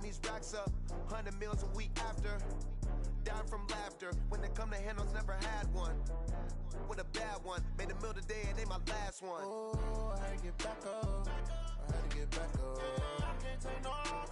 these racks up, 100 meals a week after. Down from laughter, when they come to handles, never had one. With a bad one, made a meal today and ain't my last one. Oh, I had to get back up. I had to get back up. I can't take no off.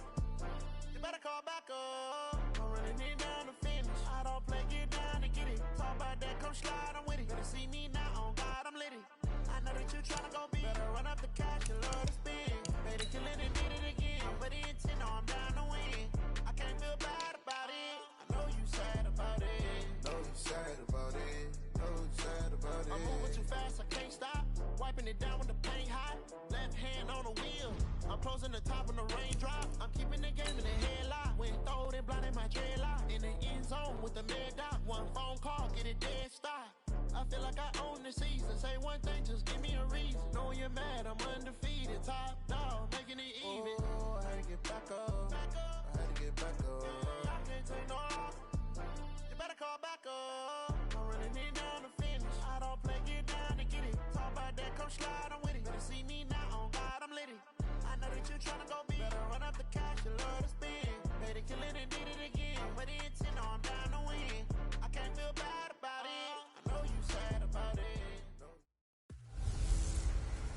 You better call back up. I'm running it down to finish. I don't play, get down and get it. Talk about that, come slide, I'm with it. Better see me now, on God, I'm litty. I know that you tryna go big. Better run up the cash, you love to spin. Better kill it and did it again. But the intent, no, I'm down to win. I can't feel bad about it. I know you sad about it. Know you sad about it. Know you sad about it. I'm moving too fast, I can't stop. Wiping it down with the paint hot. Left hand on the wheel. I'm closing the top when the raindrop. I'm keeping the game in the headlock. When throwed and blinded my dreadlock. In the end zone with the mad dot. One phone call, get it dead stop. I feel like I own the season. Say one thing, just give me a reason. Knowing you're mad, I'm undefeated. Top dog, making it even. Oh, I had to get back up. I had to get back up. I can't take no off. You better call back up. I'm running it down to finish. I don't play, get down and get it. Talk about that, come slide, I'm with it. Better see me now, on God, I'm litty. I know that you tryna go big. Better run up the cash, you love to spin. Better kill it and did it again. But the intent, no, I'm down to win. I can't feel bad about it. I know you sad about it.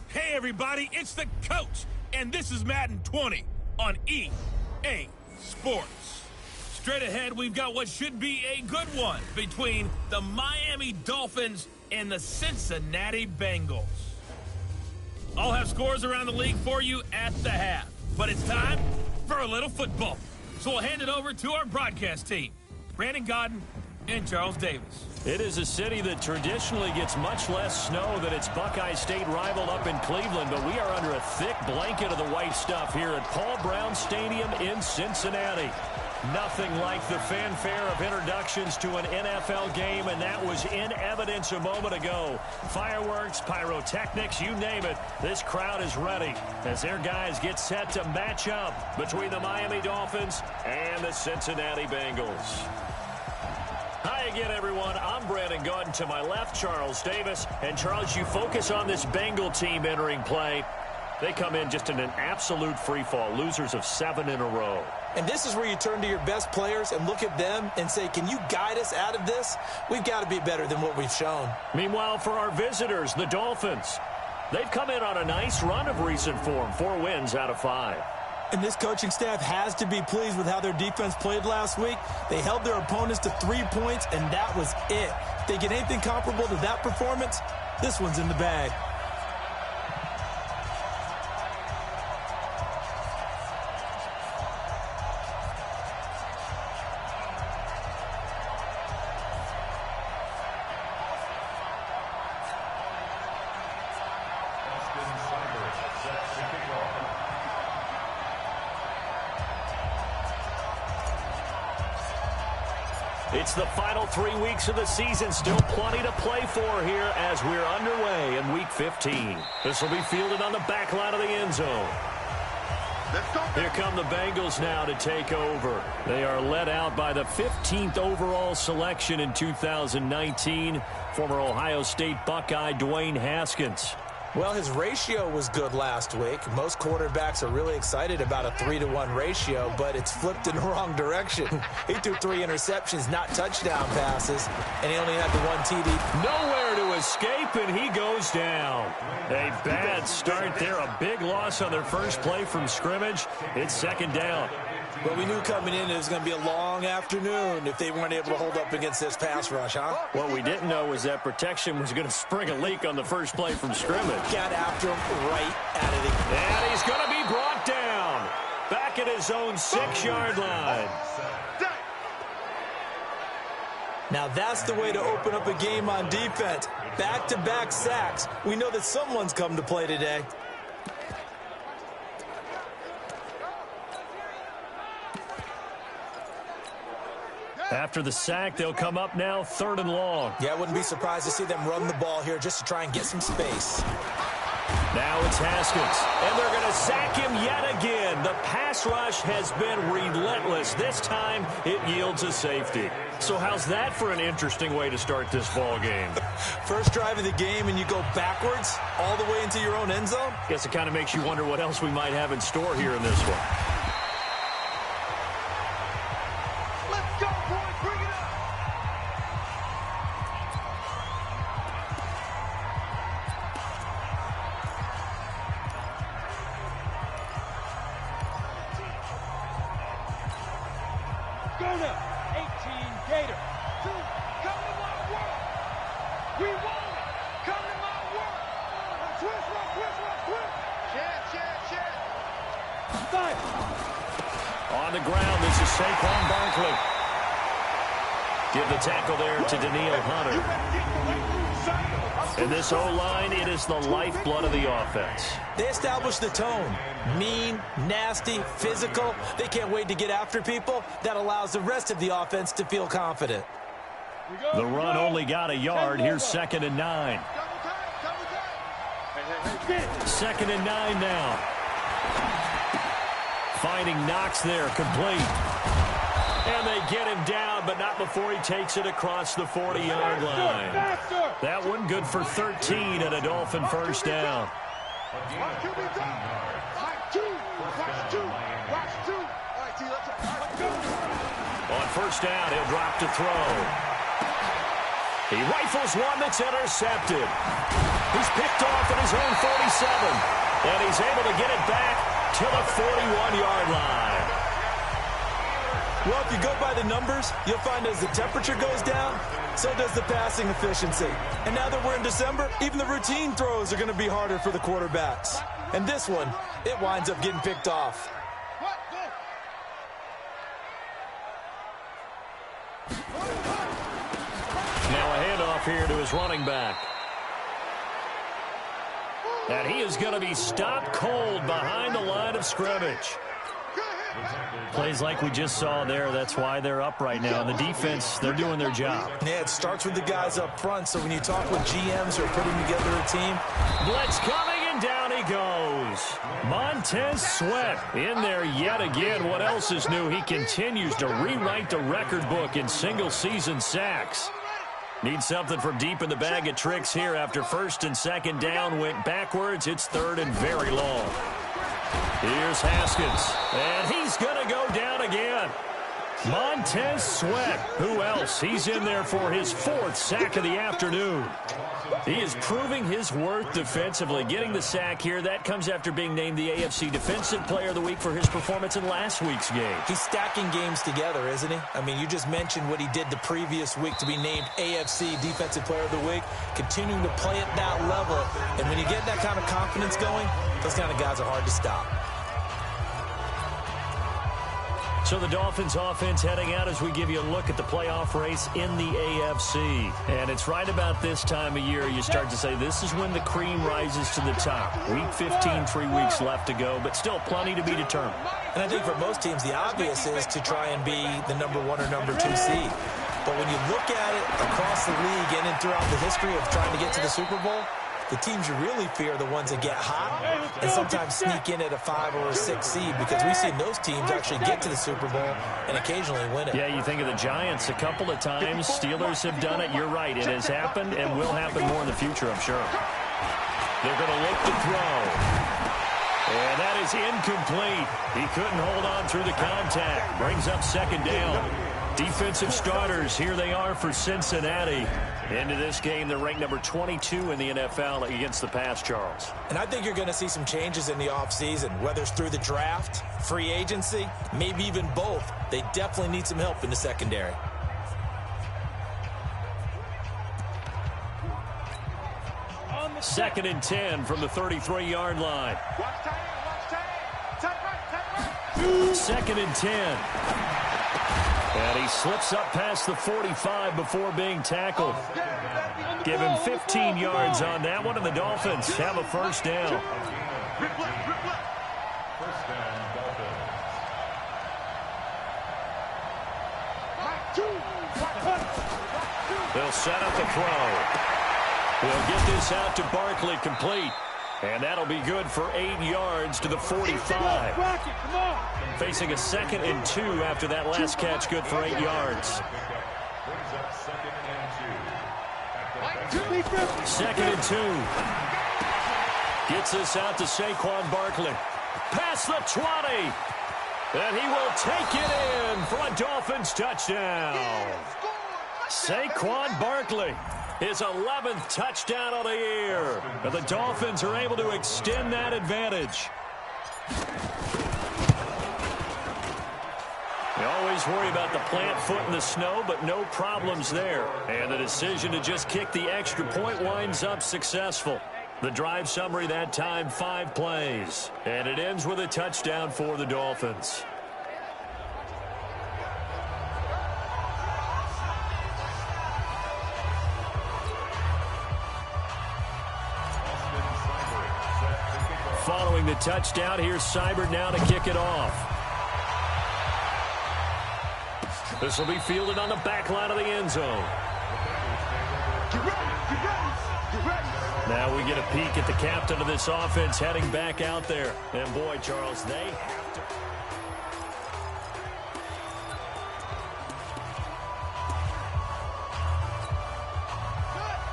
Hey everybody, it's the coach, and this is Madden 20 on EA Sports. Straight ahead, we've got what should be a good one between the Miami Dolphins and the Cincinnati Bengals. I'll have scores around the league for you at the half, but it's time for a little football. So we'll hand it over to our broadcast team, Brandon Godden and Charles Davis. It is a city that traditionally gets much less snow than its Buckeye State rival up in Cleveland, but we are under a thick blanket of the white stuff here at Paul Brown Stadium in Cincinnati. Nothing like the fanfare of introductions to an NFL game, and that was in evidence a moment ago. Fireworks, pyrotechnics, you name it, this crowd is ready as their guys get set to match up between the Miami Dolphins and the Cincinnati Bengals. Hi again, everyone. I'm Brandon Godden. To my left, Charles Davis. And, Charles, you focus on this Bengal team entering play. They come in just in an absolute free-fall, losers of 7 in a row. And this is where you turn to your best players and look at them and say, can you guide us out of this? We've got to be better than what we've shown. Meanwhile, for our visitors, the Dolphins, they've come in on a nice run of recent form, 4 wins out of 5. And this coaching staff has to be pleased with how their defense played last week. They held their opponents to 3 points, and that was it. If they get anything comparable to that performance, this one's in the bag. It's the final 3 weeks of the season. Still plenty to play for here as we're underway in Week 15. This will be fielded on the back line of the end zone. Here come the Bengals now to take over. They are led out by the 15th overall selection in 2019, former Ohio State Buckeye Dwayne Haskins. Well, his ratio was good last week. Most quarterbacks are really excited about a 3-to-1 ratio, but it's flipped in the wrong direction. He threw 3 interceptions, not touchdown passes, and he only had the 1 TD. Nowhere to escape, and he goes down. A bad start there, a big loss on their first play from scrimmage. It's second down. Well, we knew coming in it was going to be a long afternoon if they weren't able to hold up against this pass rush, huh? What we didn't know was that protection was going to spring a leak on the first play from scrimmage. Got after him right at it again. And he's going to be brought down. Back at his own 6-yard line. Now that's the way to open up a game on defense. Back-to-back sacks. We know that someone's come to play today. After the sack, they'll come up now 3rd and long. Yeah, I wouldn't be surprised to see them run the ball here just to try and get some space. Now it's Haskins, and they're going to sack him yet again. The pass rush has been relentless. This time, it yields a safety. So how's that for an interesting way to start this ball game? First drive of the game, and you go backwards all the way into your own end zone? Guess it kind of makes you wonder what else we might have in store here in this one. Arizona, 18 Gator. 2, come to my work. We want it. Come to my work. Twist. Shit. 5. On the ground, this is Saquon Barkley. Give the tackle there to Daniil Hunter. In this O-line, it is the lifeblood of the offense. They establish the tone. Mean, nasty, physical. They can't wait to get after people. That allows the rest of the offense to feel confident. The run only got a yard. Here's 2nd and 9. 2nd and 9 now. Finding Knox there, complete. And they get him down, but not before he takes it across the 40-yard line. That one good for 13 and a Dolphin first down. On first down, he'll drop to throw. He rifles one that's intercepted. He's picked off at his own 47, and he's able to get it back to the 41-yard line. Well, if you go by the numbers, you'll find as the temperature goes down, so does the passing efficiency. And now that we're in December, even the routine throws are going to be harder for the quarterbacks. And this one, it winds up getting picked off. Now a handoff here to his running back. And he is going to be stopped cold behind the line of scrimmage. Plays like we just saw there, that's why they're up right now. And the defense, they're doing their job. Yeah, it starts with the guys up front, so when you talk with GMs who are putting together a team. Blitz coming, and down he goes. Montez Sweat in there yet again. What else is new? He continues to rewrite the record book in single-season sacks. Needs something from deep in the bag of tricks here after 1st and 2nd down went backwards. It's 3rd and very long. Here's Haskins, and he's going to go down again. Montez Sweat, who else? He's in there for his 4th sack of the afternoon. He is proving his worth defensively. Getting the sack here, that comes after being named the AFC Defensive Player of the Week for his performance in last week's game. He's stacking games together, isn't he? I mean, you just mentioned what he did the previous week to be named AFC Defensive Player of the Week, continuing to play at that level. And when you get that kind of confidence going, those kind of guys are hard to stop. So the Dolphins offense heading out as we give you a look at the playoff race in the AFC. And it's right about this time of year you start to say this is when the cream rises to the top. Week 15, 3 weeks left to go, but still plenty to be determined. And I think for most teams, the obvious is to try and be the number 1 or number 2 seed. But when you look at it across the league and throughout the history of trying to get to the Super Bowl, the teams you really fear are the ones that get hot and sometimes sneak in at a 5 or a 6 seed, because we've seen those teams actually get to the Super Bowl and occasionally win it. Yeah, you think of the Giants a couple of times. Steelers have done it. You're right. It has happened and will happen more in the future, I'm sure. They're going to look to throw. And that is incomplete. He couldn't hold on through the contact. Brings up 2nd down. Defensive starters, here they are for Cincinnati. Into this game, they're ranked number 22 in the NFL against the pass, Charles. And I think you're going to see some changes in the offseason, whether it's through the draft, free agency, maybe even both. They definitely need some help in the secondary. Second and 10 from the 33-yard line. 2nd and 10. And he slips up past the 45 before being tackled. Give him 15 yards on that one, and the Dolphins have a first down. They'll set up the throw. We'll get this out to Barkley, complete. And that'll be good for 8 yards to the 45. Facing a 2nd and 2 after that last catch, good for 8 yards. 2nd and 2. Gets this out to Saquon Barkley. Past the 20. And he will take it in for a Dolphins touchdown. Saquon Barkley. His 11th touchdown of the year. And the Dolphins are able to extend that advantage. always worry about the plant foot in the snow, but no problems there. And the decision to just kick the extra point winds up successful. The drive summary that time, 5 plays. And it ends with a touchdown for the Dolphins. Following the touchdown, here's Seibert now to kick it off. This will be fielded on the back line of the end zone. Get ready, get ready, get ready. Now we get a peek at the captain of this offense heading back out there. And boy, Charles, they have to...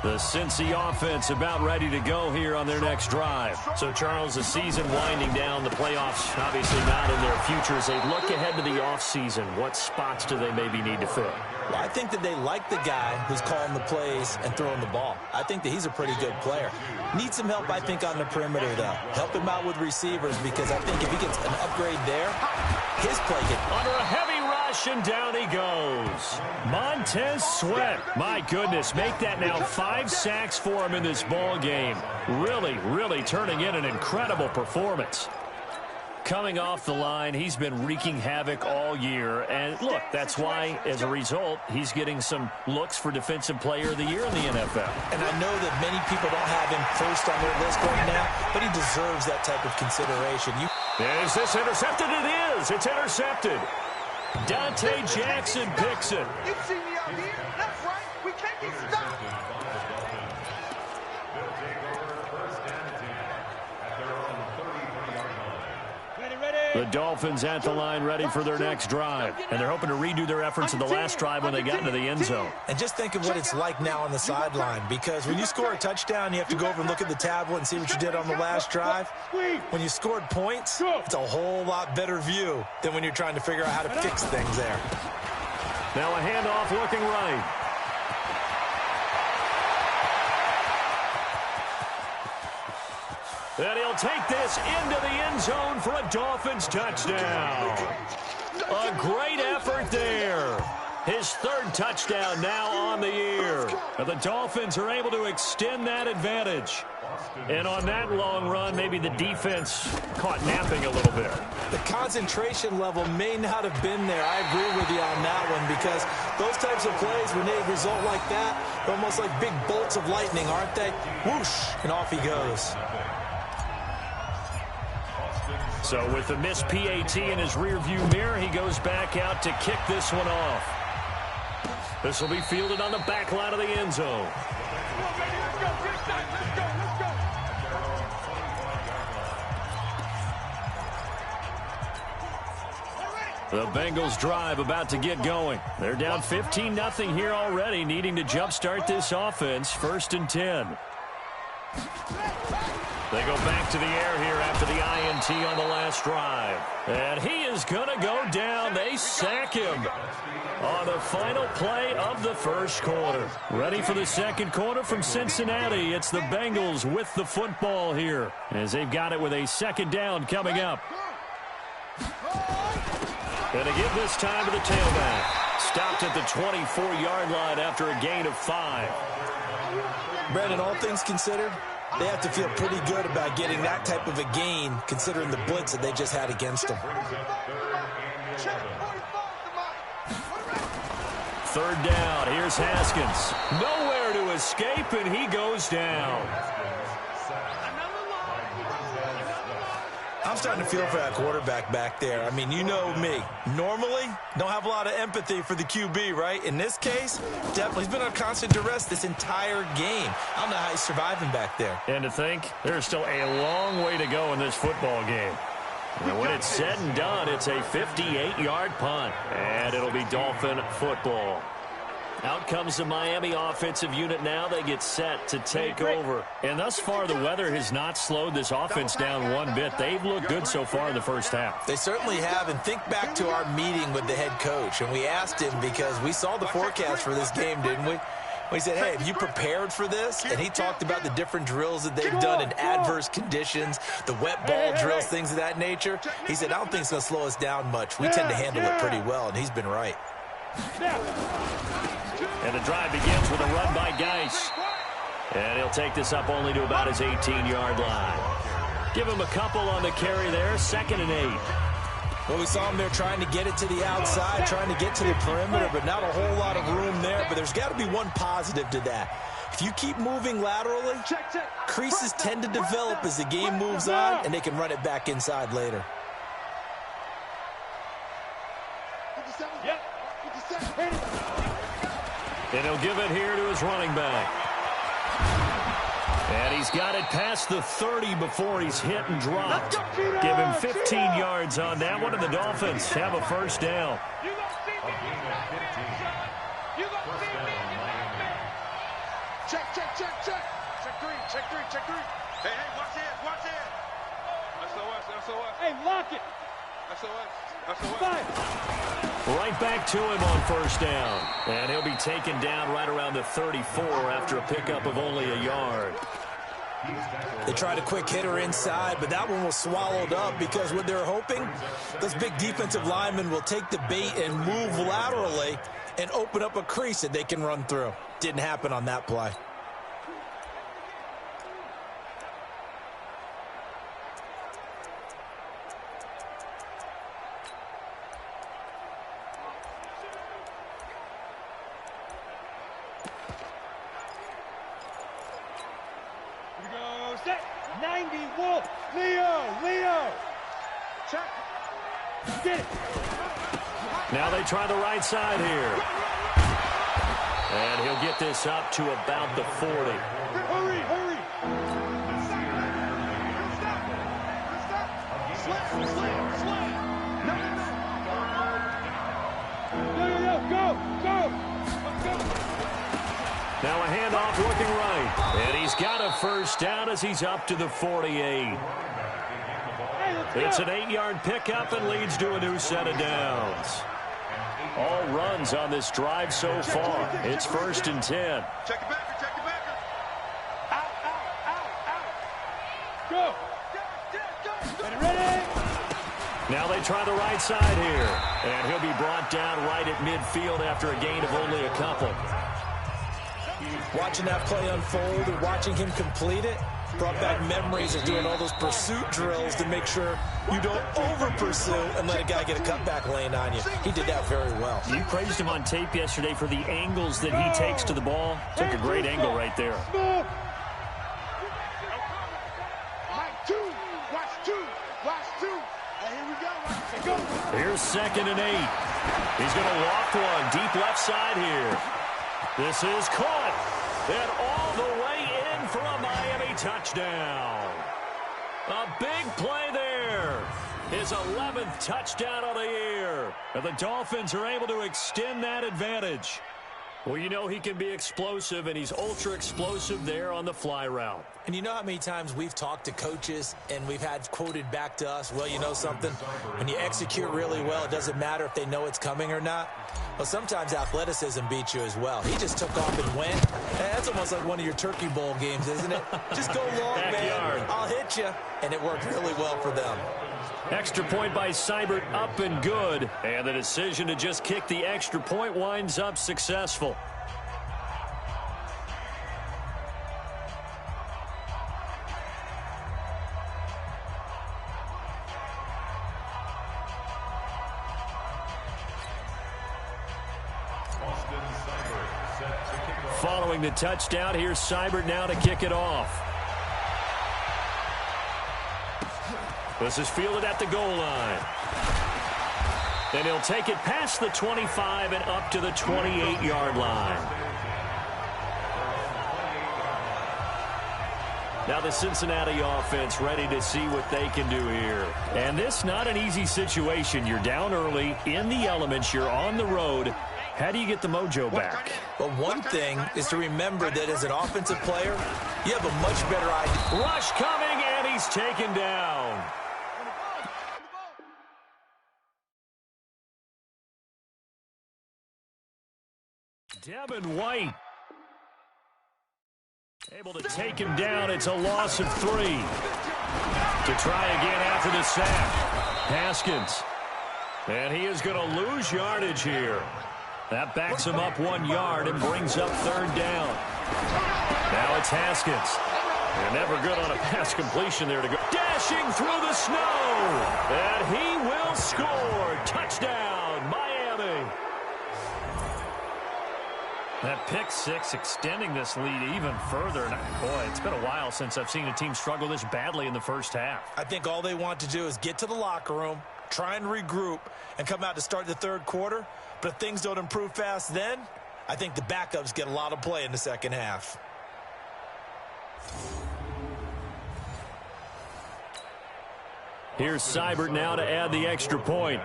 The Cincy offense about ready to go here on their next drive. So, Charles, the season winding down, the playoffs obviously not in their future. As they look ahead to the offseason, what spots do they maybe need to fill? Well, I think that they like the guy who's calling the plays and throwing the ball. I think that he's a pretty good player. Needs some help, I think, on the perimeter, though. Help him out with receivers, because I think if he gets an upgrade there, his play gets... Under a heavy rush, and down he goes. Montez Sweat. My goodness, make that now 5 sacks for him in this ball game. Really turning in an incredible performance. Coming off the line, he's been wreaking havoc all year. And look, that's why, as a result, he's getting some looks for Defensive Player of the Year in the NFL. And I know that many people don't have him first on their list right now, but he deserves that type of consideration. Is this intercepted? It is. It's intercepted. Dante Jackson picks it. You see me out here? That's right. We can't be stopped. The Dolphins at the line ready for their next drive. And they're hoping to redo their efforts in the last drive when they got into the end zone. And just think of what it's like now on the sideline, because when you score a touchdown, you have to go over and look at the tablet and see what you did on the last drive. When you scored points, it's a whole lot better view than when you're trying to figure out how to fix things there. Now a handoff looking right. And he'll take this into the end zone for a Dolphins touchdown. A great effort there. His 3rd touchdown now on the year. And the Dolphins are able to extend that advantage. And on that long run, maybe the defense caught napping a little bit. The concentration level may not have been there. I agree with you on that one, because those types of plays, when they result like that, they're almost like big bolts of lightning, aren't they? Whoosh, and off he goes. So with the missed PAT in his rearview mirror, he goes back out to kick this one off. This will be fielded on the back line of the end zone. The Bengals drive about to get going. They're down 15-0 here already, needing to jumpstart this offense. 1st and 10. They go back to the air here after the INT on the last drive. And he is going to go down. They sack him on the final play of the 1st quarter. Ready for the 2nd quarter from Cincinnati. It's the Bengals with the football here, as they've got it with a 2nd down coming up. And to give this time to the tailback. Stopped at the 24-yard line after a gain of 5. Brandon, all things considered, they have to feel pretty good about getting that type of a gain, considering the blitz that they just had against them. 3rd down. Here's Haskins. Nowhere to escape, and he goes down. I'm starting to feel for that quarterback back there. I mean, you know me. Normally, don't have a lot of empathy for the QB, right? In this case, definitely. He's been on constant duress this entire game. I don't know how he's surviving back there. And to think, there's still a long way to go in this football game. And when it's said and done, it's a 58-yard punt. And it'll be Dolphin football. Out comes the Miami offensive unit now. They get set to take over. And thus far, the weather has not slowed this offense down one bit. They've looked good so far in the 1st half. They certainly have. And think back to our meeting with the head coach. And we asked him, because we saw the forecast for this game, didn't we? He said, hey, have you prepared for this? And he talked about the different drills that they've done in adverse conditions, the wet ball drills, things of that nature. He said, I don't think it's going to slow us down much. We tend to handle it pretty well, and he's been right. And the drive begins with a run by Geis. And he'll take this up only to about his 18-yard line. Give him a couple on the carry there, 2nd and 8. Well, we saw him there trying to get it to the outside, trying to get to the perimeter, but not a whole lot of room there. But there's got to be one positive to that. If you keep moving laterally, creases tend to develop as the game moves on, and they can run it back inside later. And he'll give it here to his running back. And he's got it past the 30 before he's hit and dropped. Give him 15 yards on that one, and the Dolphins have a first down. Check. Check three. Hey, watch it. SOS. Hey, lock it. SOS. Right back to him on first down. And he'll be taken down right around the 34 after a pickup of only a yard. They tried a quick hitter inside, but that one was swallowed up because what they're hoping, those big defensive linemen will take the bait and move laterally and open up a crease that they can run through. Didn't happen on that play. Set. 90 Wolf. Leo. Check. Get it. Now they try the right side here. And he'll get this up to about the 40. Hurry. Stop. No. Go. Now a handoff looking right. And he's got a first down as he's up to the 48. It's an 8-yard pickup and leads to a new set of downs. All runs on this drive so far. It's 1st and 10. Check it back. Out. Go. Ready. Now they try the right side here. And he'll be brought down right at midfield after a gain of only a couple. Watching that play unfold and watching him complete it brought back memories of doing all those pursuit drills to make sure you don't over-pursue and let a guy get a cutback lane on you. He did that very well. You praised him on tape yesterday for the angles that he takes to the ball. Took a great angle right there. Watch two. Here we go. Here's 2nd and 8. He's going to walk one deep left side here. This is caught. And all the way in for a Miami touchdown. A big play there. His 11th touchdown of the year. And the Dolphins are able to extend that advantage. Well, you know he can be explosive, and he's ultra-explosive there on the fly route. And you know how many times we've talked to coaches and we've had quoted back to us, well, you know something? When you execute really well, it doesn't matter if they know it's coming or not. Well, sometimes athleticism beats you as well. He just took off and went. That's almost like one of your Turkey Bowl games, isn't it? Just go long, Backyard. man. I'll hit you. And it worked really well for them. Extra point by Seibert, up and good. And the decision to just kick the extra point winds up successful. Following the touchdown, here's Seibert now to kick it off. This is fielded at the goal line. And he'll take it past the 25 and up to the 28-yard line. Now the Cincinnati offense ready to see what they can do here. And this not an easy situation. You're down early, in the elements, you're on the road. How do you get the mojo back? Well, one thing is to remember that as an offensive player, you have a much better idea. Rush coming, and he's taken down. Devin White Able to take him down. It's a loss of 3. To try again after the sack. Haskins. And he is going to lose yardage here. That backs him up 1 yard and brings up 3rd down. Now it's Haskins. They're never good on a pass completion there to go. Dashing through the snow. And he will score. Touchdown, Miami. That pick 6 extending this lead even further. And boy, it's been a while since I've seen a team struggle this badly in the first half. I think all they want to do is get to the locker room, try and regroup, and come out to start the 3rd quarter. But if things don't improve fast then, I think the backups get a lot of play in the second half. Here's Seibert now to add the extra point.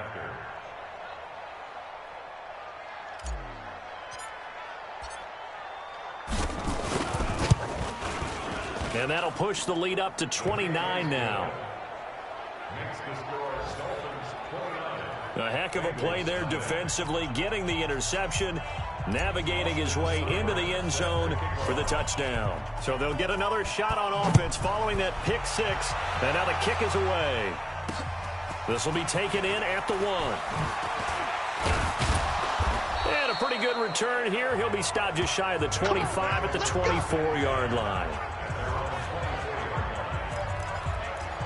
And that'll push the lead up to 29 now. A heck of a play there defensively, getting the interception, navigating his way into the end zone for the touchdown. So they'll get another shot on offense following that pick 6, and now the kick is away. This will be taken in at the 1. And a pretty good return here. He'll be stopped just shy of the 25 at the 24-yard line.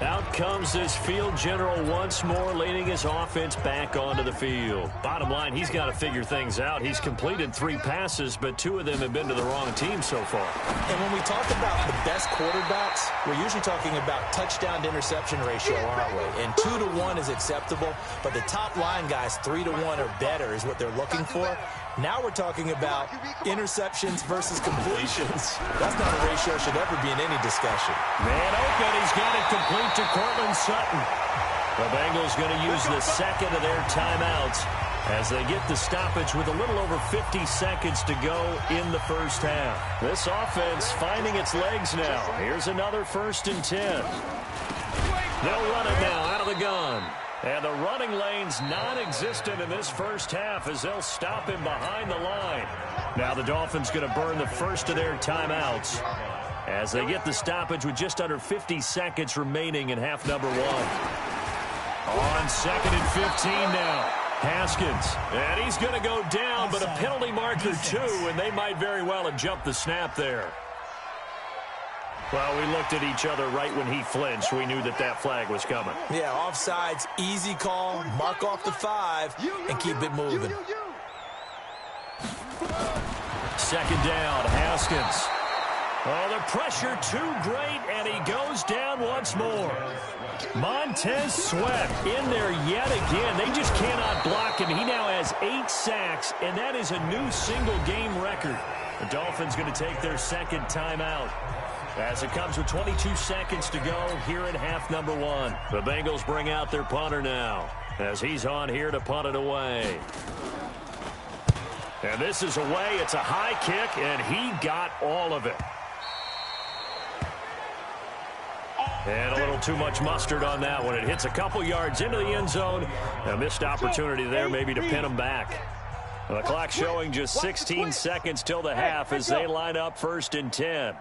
Out comes this field general once more, leading his offense back onto the field. Bottom line, he's got to figure things out. He's completed 3 passes, but 2 of them have been to the wrong team so far. And when we talk about the best quarterbacks, we're usually talking about touchdown to interception ratio, aren't we? And 2 to 1 is acceptable, but the top line guys, 3 to 1 or better is what they're looking for. Now we're talking about interceptions versus completions. That's not a ratio should ever be in any discussion. Man open, he's got it complete to Cortland Sutton. The Bengals going to use the second of their timeouts as they get the stoppage with a little over 50 seconds to go in the first half. This offense finding its legs now. Here's another 1st and 10. They'll run it now out of the gun. And the running lane's non-existent in this first half as they'll stop him behind the line. Now the Dolphins going to burn the first of their timeouts as they get the stoppage with just under 50 seconds remaining in half number 1. On 2nd and 15 now. Haskins. And he's going to go down, but a penalty marker 2, and they might very well have jumped the snap there. Well, we looked at each other right when he flinched. We knew that that flag was coming. Yeah, offsides, easy call, mark off the 5, and keep it moving. 2nd down, Haskins. Oh, the pressure too great, and he goes down once more. Montez Sweat in there yet again. They just cannot block him. He now has 8 sacks, and that is a new single-game record. The Dolphins going to take their 2nd timeout as it comes with 22 seconds to go here in half number 1. The Bengals bring out their punter now as he's on here to punt it away. And this is away. It's a high kick, and he got all of it. And a little too much mustard on that one. It hits a couple yards into the end zone. A missed opportunity there maybe to pin him back. The clock showing just 16 seconds till the half as they line up 1st and 10.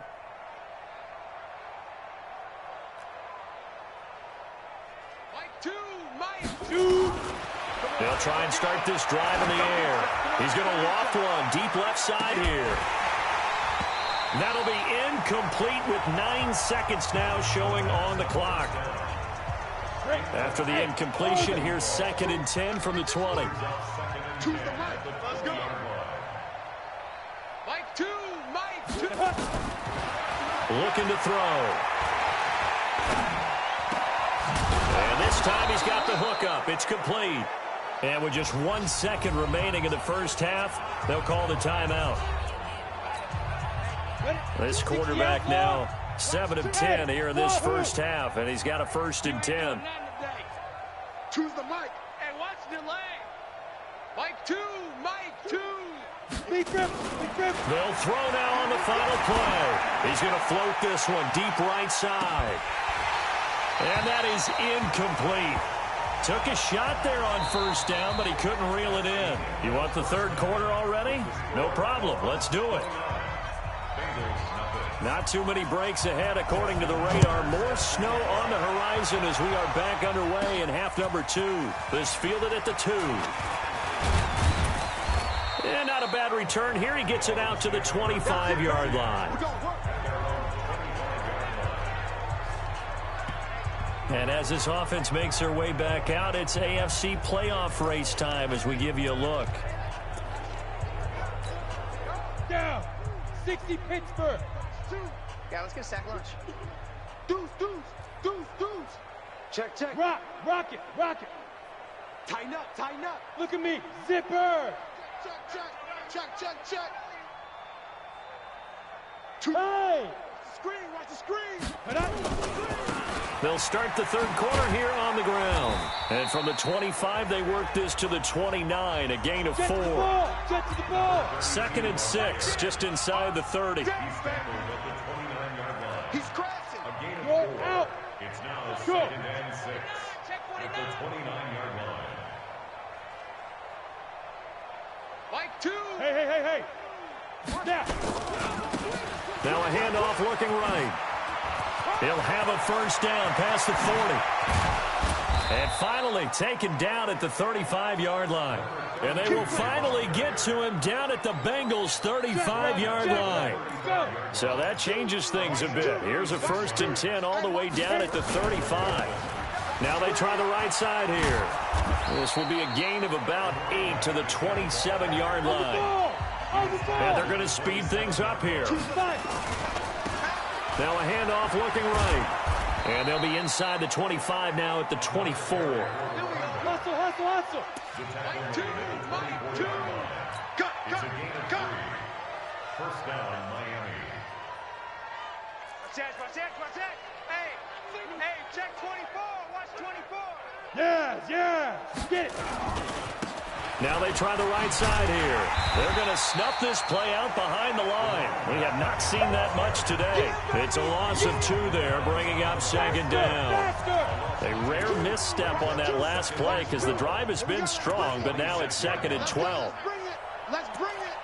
They'll try and start this drive in the air. He's going to loft one deep left side here. That'll be incomplete with 9 seconds now showing on the clock. After the incompletion, here's 2nd and 10 from the 20. Let's go. Mike 2. Looking to throw. And this time he's got the hook up. It's complete. And with just 1 second remaining in the first half, they'll call the timeout. This quarterback now 7 of 10 here in this first half, and he's got a 1st and 10. Choose the mic. And watch the lane. Mike 2. They'll throw now on the final play. He's going to float this one deep right side. And that is incomplete. Took a shot there on 1st down, but he couldn't reel it in. You want the 3rd quarter already? No problem. Let's do it. Not too many breaks ahead according to the radar. More snow on the horizon as we are back underway in half number 2. This fielded at the 2. And not a bad return here. He gets it out to the 25-yard line. And as this offense makes their way back out, it's AFC playoff race time as we give you a look. Down. 60 Pittsburgh. Yeah, let's get a sack lunch. Deuce. Check. Rock it. Tighten up. Look at me. Zipper. Check. Hey! Watch the screen. They'll start the third quarter here on the ground. And from the 25, they work this to the 29, a gain of 4. Get to the ball. 2nd and 6, just inside the 30. He's crashing. Go out. It's now 2nd and 6 at the 29-yard line. Like 2. Hey. Snap. Now a handoff looking right. He'll have a first down past the 40. And finally taken down at the 35-yard line. And they will finally get to him down at the Bengals' 35-yard line. So that changes things a bit. Here's a 1st and 10 all the way down at the 35. Now they try the right side here. This will be a gain of about 8 to the 27-yard line. And they're going to speed things up here. Now a handoff looking right. And they'll be inside the 25 now at the 24. Hustle. Cut. First down, Miami. Watch that. Hey, check 24. Watch 24. Yeah. Get it. Now they try the right side here. They're going to snuff this play out behind the line. We have not seen that much today. It's a loss of 2 there, bringing up 2nd down. A rare misstep on that last play because the drive has been strong, but now it's 2nd and 12. Let's bring it.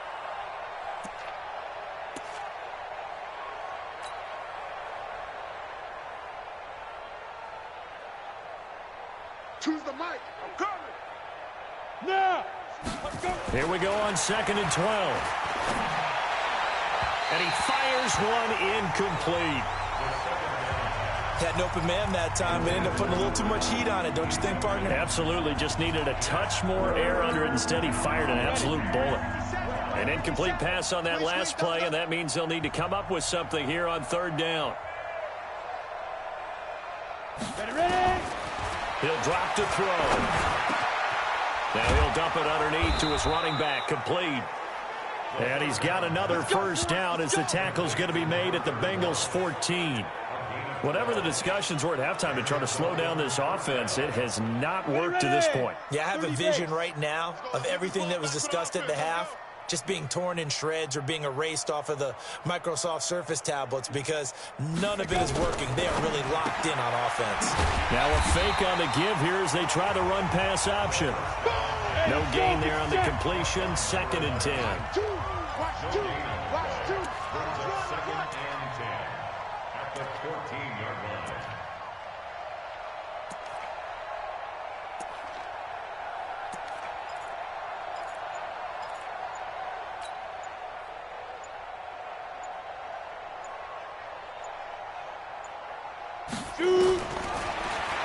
Choose the mic. I'm coming. Now. Here we go on 2nd and 12. And he fires one incomplete. Had an open man that time, but ended up putting a little too much heat on it, don't you think, partner? Absolutely. Just needed a touch more air under it. Instead, he fired an absolute bullet. An incomplete pass on that last play, and that means they'll need to come up with something here on 3rd down. Ready? He'll drop to throw. Now he'll dump it underneath to his running back, complete. And he's got another first down as the tackle's going to be made at the Bengals' 14. Whatever the discussions were at halftime to try to slow down this offense, it has not worked to this point. Yeah, I have a vision right now of everything that was discussed at the half just being torn in shreds or being erased off of the Microsoft Surface tablets because none of it is working. They are really locked in on offense. Now a fake on the give here as they try the run-pass option. No gain there on the completion. 2nd and 10. Watch two. 2nd and 10 at the 14-yard line.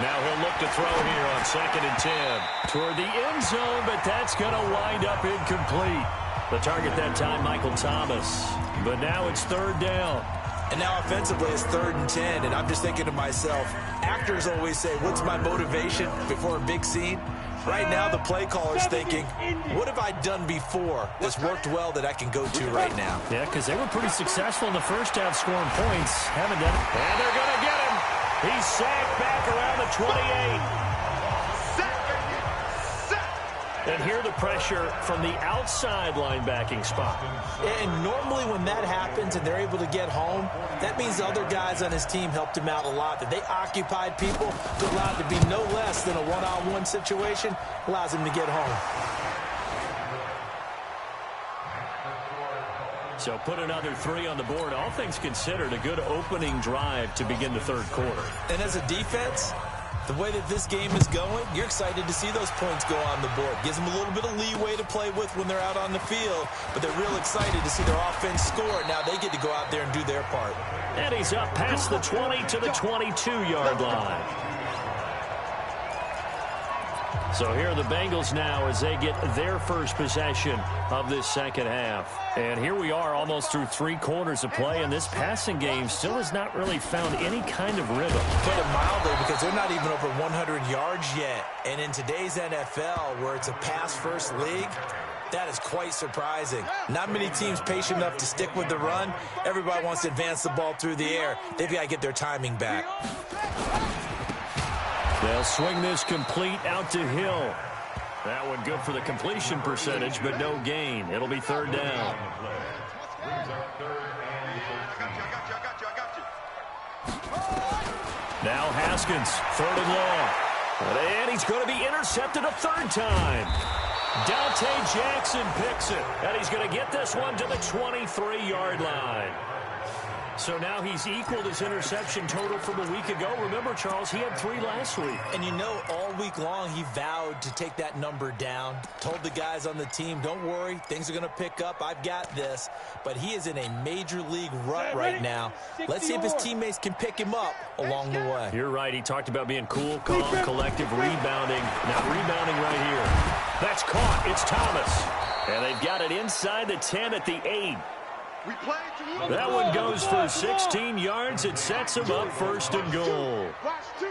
Now he'll look to throw here on 2nd and 10. Toward the end zone, but that's going to wind up incomplete. The target that time, Michael Thomas. But now it's 3rd down. And now offensively it's 3rd and 10, and I'm just thinking to myself, actors always say, what's my motivation before a big scene? Right now the play caller's thinking, what have I done before that's worked well that I can go to right now? Yeah, because they were pretty successful in the first half scoring points. Haven't done it. And they're going to get him. He's sacked back around the 28. And here the pressure from the outside linebacking spot. And normally when that happens and they're able to get home, that means the other guys on his team helped him out a lot. That they occupied people to allow it to be no less than a one-on-one situation, allows him to get home. So put another 3 on the board. All things considered, a good opening drive to begin the third quarter. And as a defense, the way that this game is going, you're excited to see those points go on the board. Gives them a little bit of leeway to play with when they're out on the field, but they're real excited to see their offense score. Now they get to go out there and do their part. And he's up past the 20 to the 22-yard line. So here are the Bengals now as they get their first possession of this second half. And here we are almost through 3 quarters of play, and this passing game still has not really found any kind of rhythm. Put it mildly, because they're not even over 100 yards yet. And in today's NFL, where it's a pass-first league, that is quite surprising. Not many teams patient enough to stick with the run. Everybody wants to advance the ball through the air. They've got to get their timing back. They'll swing this complete out to Hill. That one good for the completion percentage, but no gain. It'll be third down. Now Haskins, third and long. And he's going to be intercepted a third time. Dante Jackson picks it, and he's going to get this one to the 23-yard line. So now he's equaled his interception total from a week ago. Remember, Charles, he had 3 last week. And you know, all week long he vowed to take that number down. Told the guys on the team, don't worry, things are going to pick up. I've got this. But he is in a major league rut right now. Let's see if his teammates can pick him up along the way. You're right. He talked about being cool, calm, collective, rebounding. Now rebounding right here. That's caught. It's Thomas. And they've got it inside the 10 at the 8. That one goes for 16 yards. It sets him up first and goal. Watch the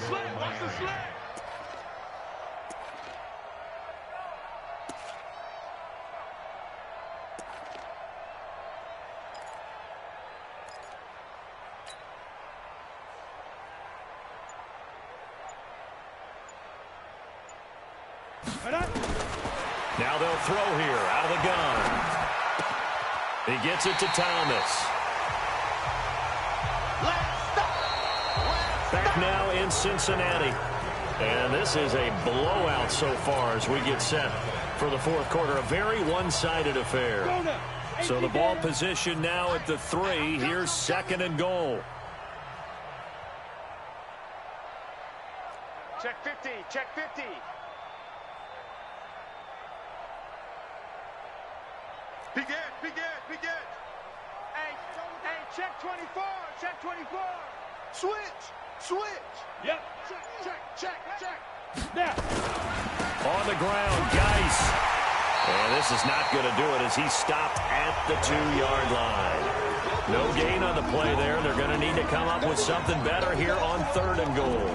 slant. Watch the slant. Now they'll throw here out of the gun. He gets it to Thomas. Back now in Cincinnati. And this is a blowout so far as we get set for the fourth quarter. A very one-sided affair. So the ball position now at the 3. Here's second and goal. Check 50. Check 50. Begin. Hey, check 24. Check 24. Switch. Yep. Check. Now. On the ground, Geis. And this is not going to do it as he stopped at the 2-yard line. No gain on the play there. They're going to need to come up with something better here on third and goal.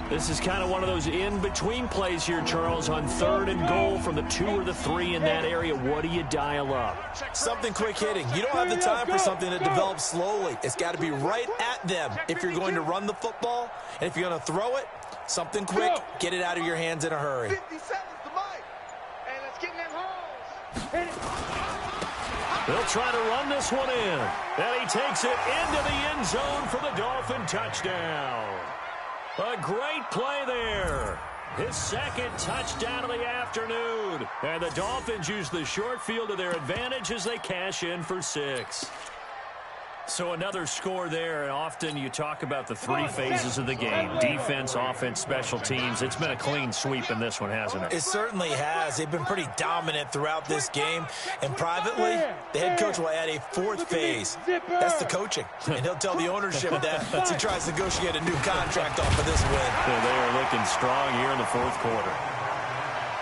This is kind of one of those in-between plays here, Charles, on third and goal from the 2 or the 3 in that area. What do you dial up? Something quick hitting. You don't have the time for something that develops slowly. It's got to be right at them if you're going to run the football. And if you're going to throw it, something quick, get it out of your hands in a hurry. 50 seconds to Mike. Hey, let's get in them holes. They'll try to run this one in. And he takes it into the end zone for the Dolphin touchdown. A great play there. His second touchdown of the afternoon. And the Dolphins use the short field to their advantage as they cash in for 6. So another score there, and often you talk about the 3 phases of the game. Defense, offense, special teams. It's been a clean sweep in this one, hasn't it? It certainly has. They've been pretty dominant throughout this game. And privately, the head coach will add a 4th phase. That's the coaching. And he'll tell the ownership that as he tries to negotiate a new contract off of this win. So they are looking strong here in the fourth quarter.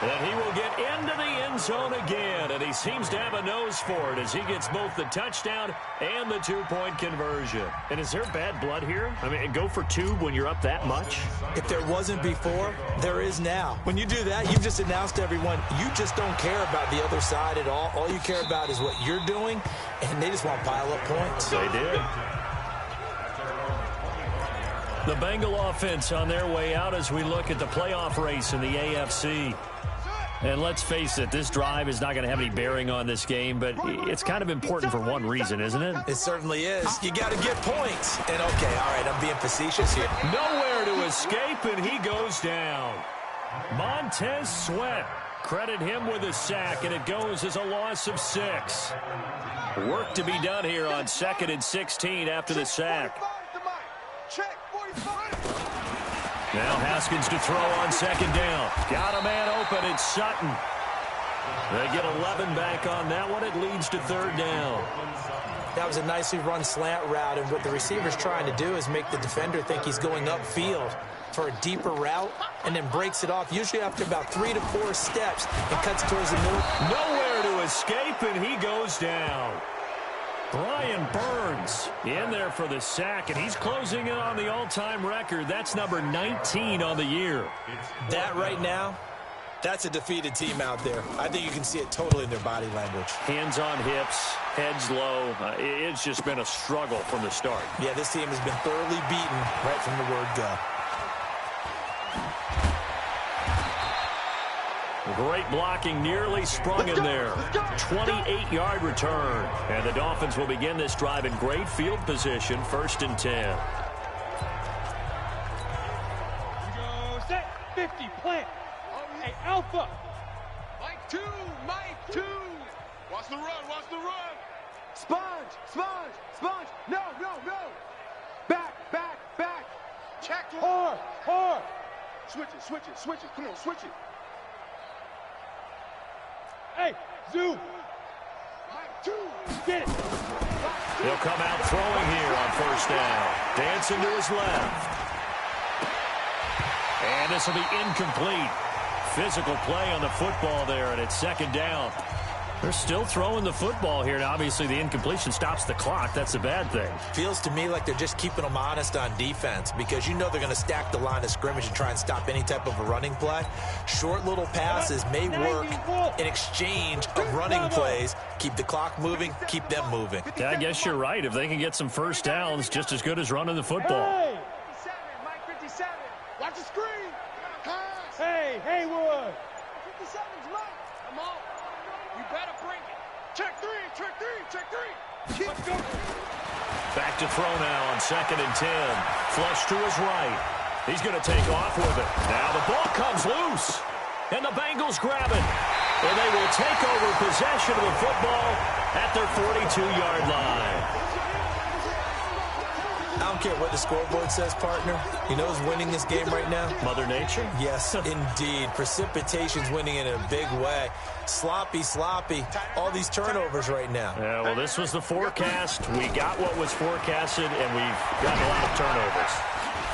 And he will get into the end zone again, and he seems to have a nose for it as he gets both the touchdown and the 2-point conversion. And is there bad blood here? I mean, go for 2 when you're up that much? If there wasn't before, there is now. When you do that, you've just announced to everyone, you just don't care about the other side at all. All you care about is what you're doing, and they just want to pile up points. They did. The Bengal offense on their way out as we look at the playoff race in the AFC. And let's face it, this drive is not going to have any bearing on this game, but it's kind of important for one reason, isn't it? It certainly is. You got to get points. And, okay, all right, I'm being facetious here. Nowhere to escape, and he goes down. Montez Sweat Credit him with a sack, and it goes as a loss of 6. Work to be done here on 2nd and 16 after the sack. Now Haskins to throw on 2nd down. Got a man open. It's Sutton. They get 11 back on that one. It leads to 3rd down. That was a nicely run slant route, and what the receiver's trying to do is make the defender think he's going upfield for a deeper route, and then breaks it off, usually after about 3 to 4 steps, and cuts towards the middle. Nowhere to escape, and he goes down. Brian Burns in there for the sack, and he's closing in on the all-time record. That's number 19 on the year. That right now, that's a defeated team out there. I think you can see it totally in their body language. Hands on hips, heads low. It's just been a struggle from the start. Yeah, this team has been thoroughly beaten right from the word go. Great blocking, nearly sprung him there. 28-yard return. And the Dolphins will begin this drive in great field position, 1st and 10. Go set, 50, plant. Hey, Alpha. Mike 2, Mike 2. Watch the run, watch the run. Sponge, sponge, sponge. No, no, no. Back, back, back. Check. Hard, hard. Switch it, switch it, switch it. Come on, switch it. Hey, zoom. Mike 2, get it. He'll come out throwing here on 1st down. Dancing to his left. And this will be incomplete. Physical play on the football there, and it's 2nd down. They're still throwing the football here, and obviously the incompletion stops the clock. That's a bad thing. Feels to me like they're just keeping them honest on defense, because you know they're going to stack the line of scrimmage and try and stop any type of a running play. Short little passes may work in exchange of running plays. Keep the clock moving, keep them moving. Yeah, I guess you're right. If they can get some 1st downs, just as good as running the football. Hey. 57, Mike 57. Watch the screen. Pass. Hey, Haywood. 57's Mike. Come on. You better bring it. Check 3, check 3, check 3. Let's go. Back to throw now on 2nd and 10. Flush to his right. He's going to take off with it. Now the ball comes loose. And the Bengals grab it. And they will take over possession of the football at their 42-yard line. I don't care what the scoreboard says, partner. You know who's winning this game right now? Mother Nature? Yes, indeed. Precipitation's winning in a big way. Sloppy, sloppy. All these turnovers right now. Yeah, well, this was the forecast. We got what was forecasted, and we've gotten a lot of turnovers.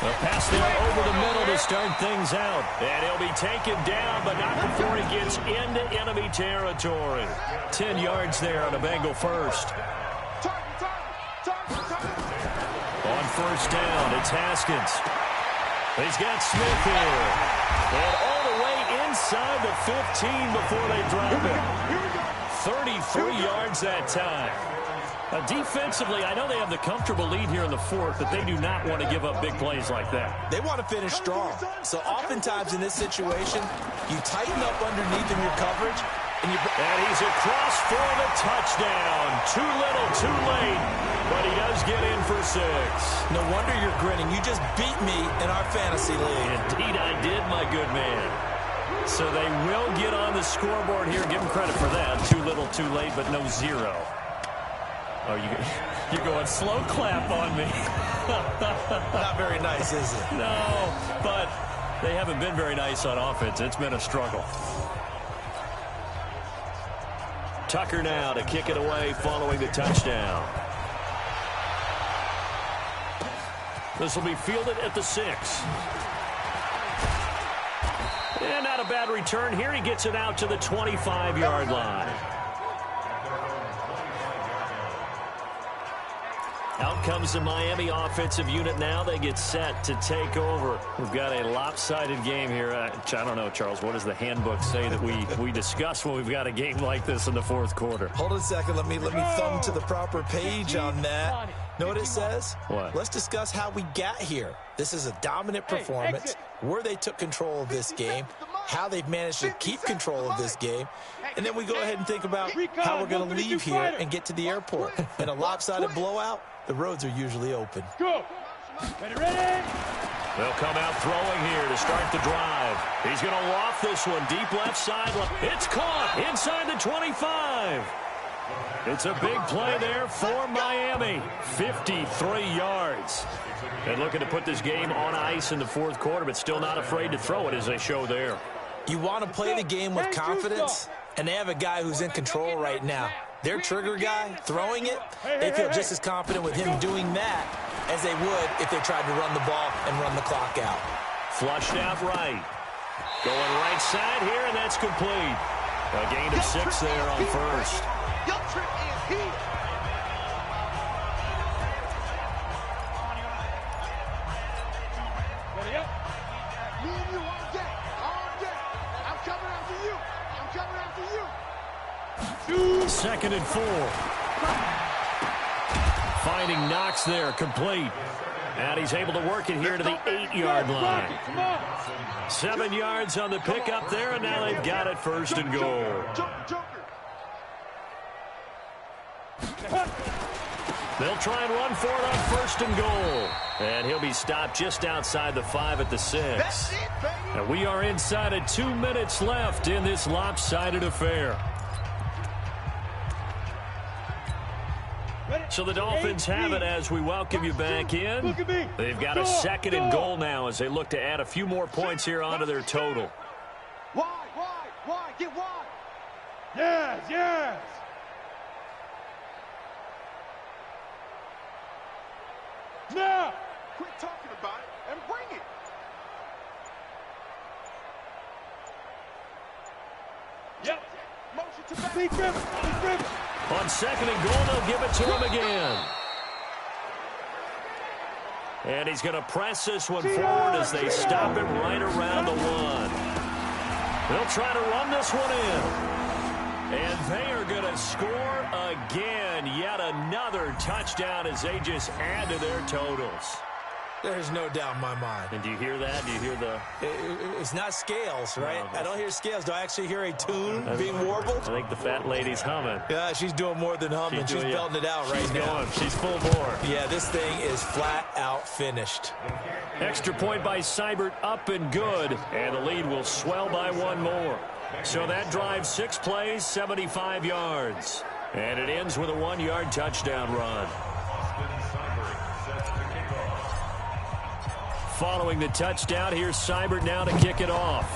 A pass there over the middle to start things out. And he'll be taken down, but not before he gets into enemy territory. 10 yards there on a Bengal first. On 1st down, it's Haskins. He's got Smith here. And all the way inside the 15 before they drop him. 33 yards that time. Defensively, I know they have the comfortable lead here in the 4th, but they do not want to give up big plays like that. They want to finish strong. So oftentimes in this situation, you tighten up underneath in your coverage. And he's across for the touchdown. Too little, too late, but he does get in for 6. No wonder you're grinning. You just beat me in our fantasy league. Indeed I did, my good man. So they will get on the scoreboard here. Give them credit for that. Too little, too late, but no 0. Oh, you're going slow clap on me. Not very nice, is it? No, but they haven't been very nice on offense. It's been a struggle. Tucker now to kick it away following the touchdown. This will be fielded at the 6. And not a bad return here. He gets it out to the 25-yard line. Out comes the Miami offensive unit now. They get set to take over. We've got a lopsided game here. I don't know, Charles, what does the handbook say that we discuss when we've got a game like this in the 4th quarter? Hold on a second. Let me thumb to the proper page on that. Know what it says? What? Let's discuss how we got here. This is a dominant performance, where they took control of this game, how they've managed to keep control of this game, and then we go ahead and think about how we're going to leave here and get to the airport. In a lopsided blowout, the roads are usually open. Go. Ready, ready. They'll come out throwing here to start the drive. He's going to loft this one deep left side. It's caught inside the 25. It's a big play there for Miami. 53 yards. And looking to put this game on ice in the fourth quarter, but still not afraid to throw it as they show there. You want to play the game with confidence, and they have a guy who's in control right now. Their trigger guy, throwing it, they feel just as confident with him doing that as they would if they tried to run the ball and run the clock out. Flushed out right. Going right side here, and that's complete. A gain of 6 there on first. Your trip is here. Ready up? Me and you all day. All day. I'm coming after you. I'm coming after you. 2nd and 4. Finding Knox there, complete. And he's able to work it here to the 8-yard line. 7 yards on the pickup there, and now they've got it 1st and goal. They'll try and run for it on 1st and goal. And he'll be stopped just outside the 5 at the 6. And we are inside of 2 minutes left in this lopsided affair. So the Dolphins have it as we welcome you back in. They've got a 2nd and goal now as they look to add a few more points here onto their total. Wide, get wide. Yes. Now, quit talking about it and bring it. Yep. Motion to back. Big river. On 2nd and goal, they'll give it to him again. And he's going to press this one forward as they stop him right around the 1. They'll try to run this one in. And they are going to score again. Yet another touchdown as they just add to their totals. There's no doubt in my mind. And do you hear that? Do you hear the... It's not scales, right? I don't hear scales. Do I actually hear a tune being warbled? I think the fat lady's humming. Yeah, she's doing more than humming. She's belting it out right now. She's full bore. Yeah, this thing is flat out finished. Extra point by Seibert, up and good. And the lead will swell by 1 more. So that drive, 6 plays, 75 yards. And it ends with a 1-yard touchdown run. Following the touchdown, here's Seibert now to kick it off.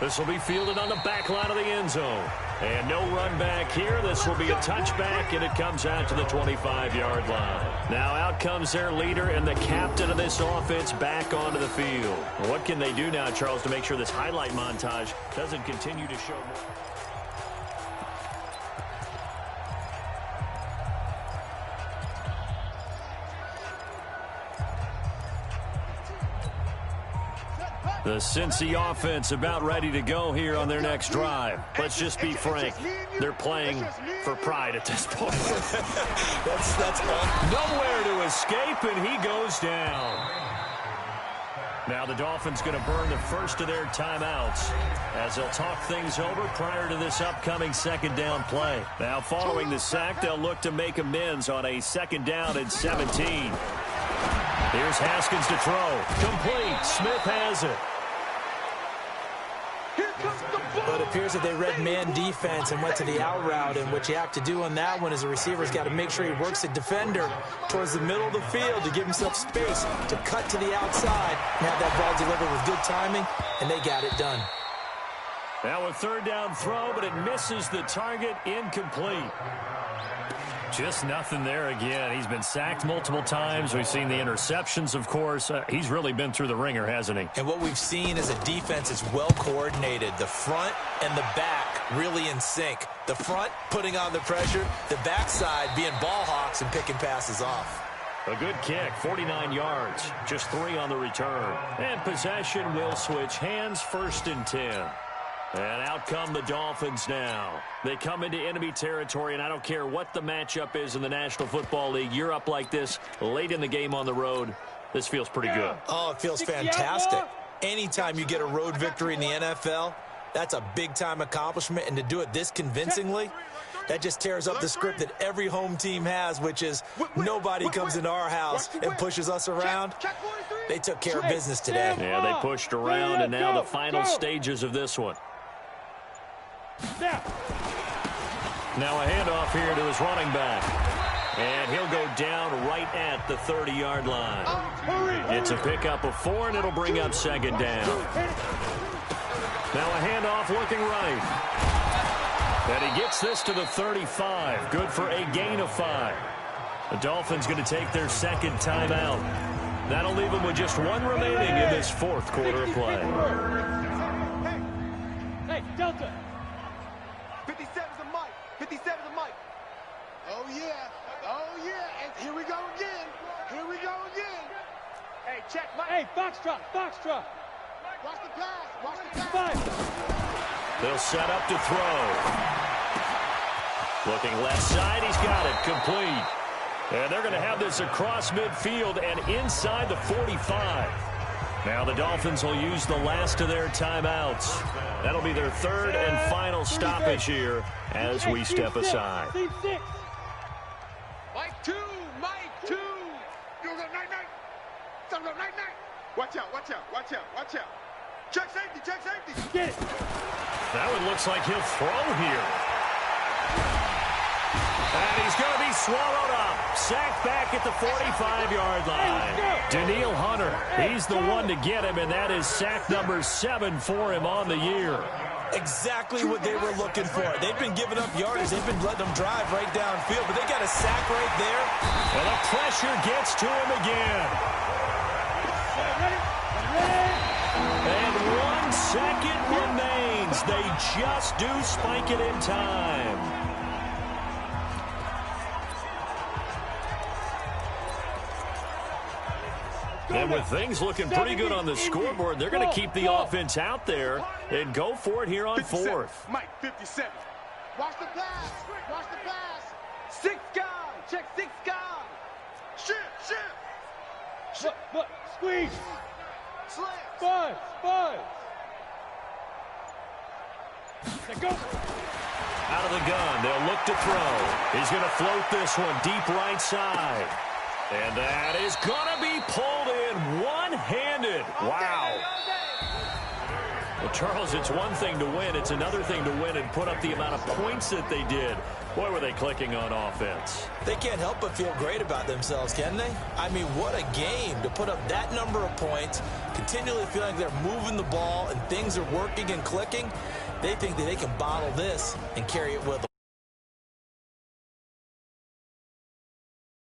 This will be fielded on the back line of the end zone. And no run back here. This will be a touchback, and it comes out to the 25-yard line. Now out comes their leader and the captain of this offense back onto the field. What can they do now, Charles, to make sure this highlight montage doesn't continue to show more? The Cincy offense about ready to go here on their next drive. Let's just be frank. They're playing for pride at this point. That's all. Nowhere to escape, and he goes down. Now the Dolphins going to burn the first of their timeouts as they'll talk things over prior to this upcoming 2nd down play. Now following the sack, they'll look to make amends on a 2nd down and 17. Here's Haskins to throw. Complete. Smith has it. But it appears that they read man defense and went to the out route, and what you have to do on that one is the receiver's got to make sure he works the defender towards the middle of the field to give himself space to cut to the outside and have that ball delivered with good timing, and they got it done. Now a 3rd down throw, but it misses the target, incomplete. Just nothing there again. He's been sacked multiple times. We've seen the interceptions, of course. He's really been through the ringer, hasn't he? And what we've seen is a defense that's well coordinated. The front and the back really in sync. The front putting on the pressure, the backside being ball hawks and picking passes off. A good kick, 49 yards, just 3 on the return. And possession will switch hands, 1st and 10. And out come the Dolphins now. They come into enemy territory, and I don't care what the matchup is in the National Football League. You're up like this late in the game on the road. This feels pretty good. Oh, it feels fantastic. Anytime you get a road victory in the NFL, that's a big-time accomplishment, and to do it this convincingly, That just tears up the script that every home team has, which is nobody comes into our house and pushes us around. They took care of business today. Yeah, they pushed around, and now the final stages of this one. Now a handoff here to his running back. And he'll go down right at the 30-yard line. It's a pickup of 4, and it'll bring up second down. Now a handoff looking right. And he gets this to the 35. Good for a gain of 5. The Dolphins going to take their second timeout. That'll leave them with just 1 remaining in this fourth quarter of play. Hey, Delta. 57's the mic. 57's the mic. Oh, yeah. Oh, yeah. And here we go again. Here we go again. Hey, check. Hey, Foxtrot. Foxtrot. Watch the pass. Watch the pass. They'll set up to throw. Looking left side. He's got it. Complete. And they're going to have this across midfield and inside the 45. Now the Dolphins will use the last of their timeouts. That'll be their third and final stoppage here as we step aside. Mike 2, Mike 2. You go night. Son of night. Watch out. Check safety. Get it. That one looks like he'll throw here. And he's going to be swallowed up. Sacked back at the 45-yard line. Daniil Hunter, he's the one to get him, and that is sack number 7 for him on the year. Exactly what they were looking for. They've been giving up yardage. They've been letting them drive right downfield, but they got a sack right there. And the pressure gets to him again. And 1 second remains. They just do spike it in time. And with things looking pretty good on the scoreboard, they're going to keep the offense out there and go for it here on 4th. Mike 57. Watch the pass. 6 guard. Check 6 guard. Shift. Look. Squeeze. Slam. Buzz. Let go. Out of the gun, they'll look to throw. He's going to float this one deep right side. And that is going to be pulled in one-handed. Wow. Well, Charles, it's one thing to win. It's another thing to win and put up the amount of points that they did. Boy, were they clicking on offense. They can't help but feel great about themselves, can they? I mean, what a game to put up that number of points, continually feeling like they're moving the ball and things are working and clicking. They think that they can bottle this and carry it with them.